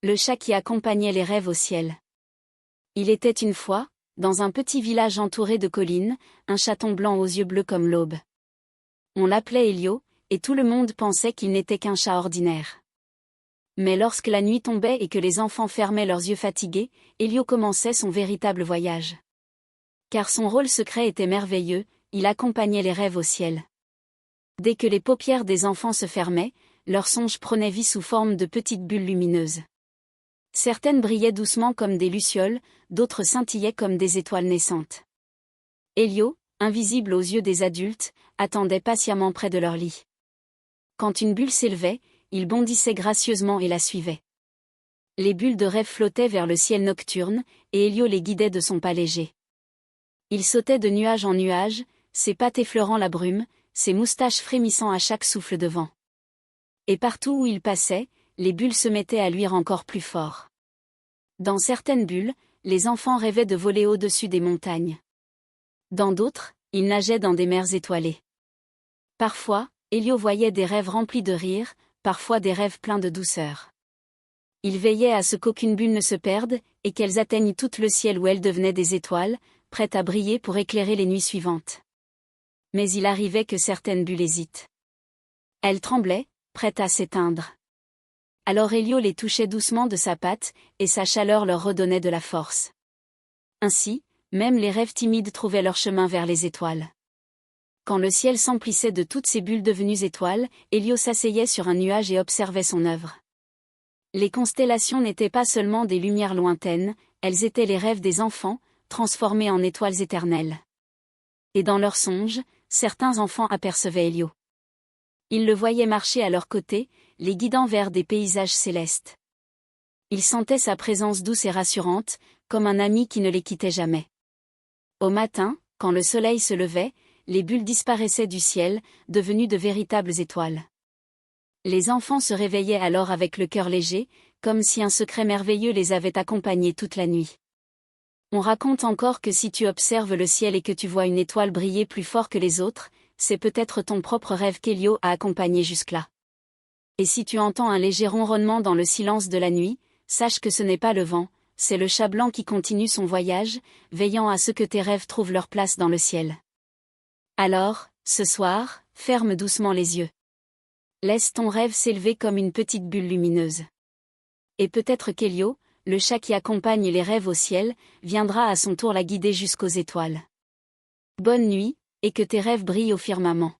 Le chat qui accompagnait les rêves au ciel. Il était une fois, dans un petit village entouré de collines, un chaton blanc aux yeux bleus comme l'aube. On l'appelait Elio, et tout le monde pensait qu'il n'était qu'un chat ordinaire. Mais lorsque la nuit tombait et que les enfants fermaient leurs yeux fatigués, Elio commençait son véritable voyage. Car son rôle secret était merveilleux, il accompagnait les rêves au ciel. Dès que les paupières des enfants se fermaient, leurs songes prenaient vie sous forme de petites bulles lumineuses. Certaines brillaient doucement comme des lucioles, d'autres scintillaient comme des étoiles naissantes. Elio, invisible aux yeux des adultes, attendait patiemment près de leur lit. Quand une bulle s'élevait, il bondissait gracieusement et la suivait. Les bulles de rêve flottaient vers le ciel nocturne, et Elio les guidait de son pas léger. Il sautait de nuage en nuage, ses pattes effleurant la brume, ses moustaches frémissant à chaque souffle de vent. Et partout où il passait, les bulles se mettaient à luire encore plus fort. Dans certaines bulles, les enfants rêvaient de voler au-dessus des montagnes. Dans d'autres, ils nageaient dans des mers étoilées. Parfois, Elio voyait des rêves remplis de rire, parfois des rêves pleins de douceur. Il veillait à ce qu'aucune bulle ne se perde, et qu'elles atteignent tout le ciel où elles devenaient des étoiles, prêtes à briller pour éclairer les nuits suivantes. Mais il arrivait que certaines bulles hésitent. Elles tremblaient, prêtes à s'éteindre. Alors Elio les touchait doucement de sa patte, et sa chaleur leur redonnait de la force. Ainsi, même les rêves timides trouvaient leur chemin vers les étoiles. Quand le ciel s'emplissait de toutes ces bulles devenues étoiles, Elio s'asseyait sur un nuage et observait son œuvre. Les constellations n'étaient pas seulement des lumières lointaines, elles étaient les rêves des enfants, transformés en étoiles éternelles. Et dans leurs songes, certains enfants apercevaient Elio. Ils le voyaient marcher à leur côté, les guidant vers des paysages célestes. Ils sentaient sa présence douce et rassurante, comme un ami qui ne les quittait jamais. Au matin, quand le soleil se levait, les bulles disparaissaient du ciel, devenues de véritables étoiles. Les enfants se réveillaient alors avec le cœur léger, comme si un secret merveilleux les avait accompagnés toute la nuit. On raconte encore que si tu observes le ciel et que tu vois une étoile briller plus fort que les autres, c'est peut-être ton propre rêve qu'Elio a accompagné jusque-là. Et si tu entends un léger ronronnement dans le silence de la nuit, sache que ce n'est pas le vent, c'est le chat blanc qui continue son voyage, veillant à ce que tes rêves trouvent leur place dans le ciel. Alors, ce soir, ferme doucement les yeux. Laisse ton rêve s'élever comme une petite bulle lumineuse. Et peut-être qu'Elio, le chat qui accompagne les rêves au ciel, viendra à son tour la guider jusqu'aux étoiles. Bonne nuit, et que tes rêves brillent au firmament.